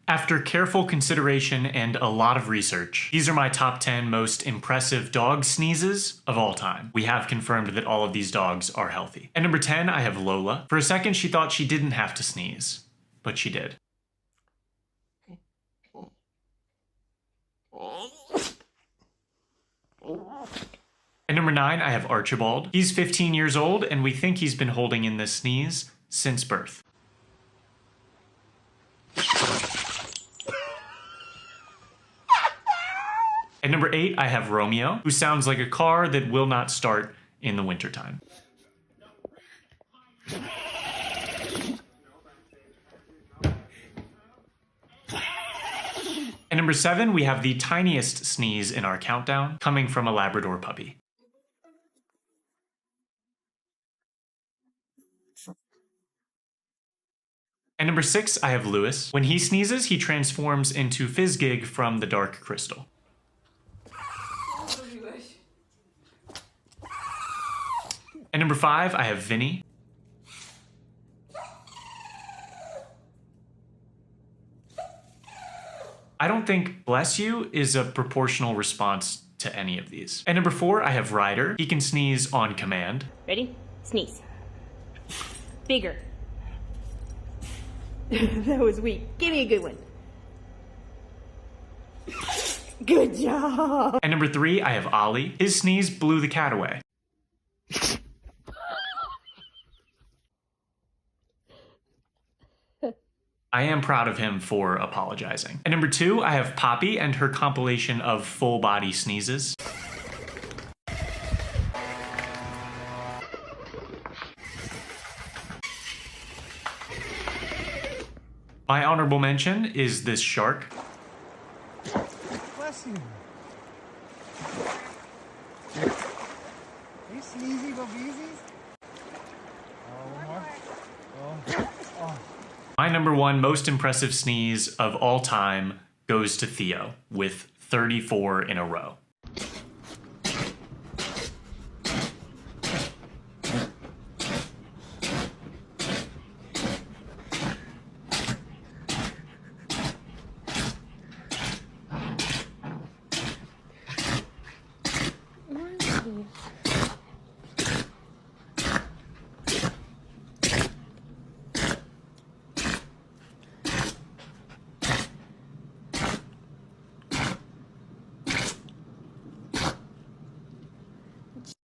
After careful consideration and a lot of research, these are my top 10 most impressive dog sneezes of all time. We have confirmed that all of these dogs are healthy. At number 10, I have Lola. For a second, she thought she didn't have to sneeze, but she did. At number 9, I have Archibald. He's 15 years old, and we think he's been holding in this sneeze since birth. At number 8, I have Romeo, who sounds like a car that will not start in the wintertime. At number 7, we have the tiniest sneeze in our countdown, coming from a Labrador puppy. At number 6, I have Lewis. When he sneezes, he transforms into Fizzgig from The Dark Crystal. At number 5, I have Vinny. I don't think bless you is a proportional response to any of these. At number 4, I have Ryder. He can sneeze on command. Ready? Sneeze. Bigger. That was weak. Give me a good one. Good job. At number 3, I have Ollie. His sneeze blew the cat away. I am proud of him for apologizing. At number 2, I have Poppy and her compilation of full body sneezes. My honorable mention is this shark. Bless you. Are you sneezy, babeezies? My number 1 most impressive sneeze of all time goes to Theo with 34 in a row.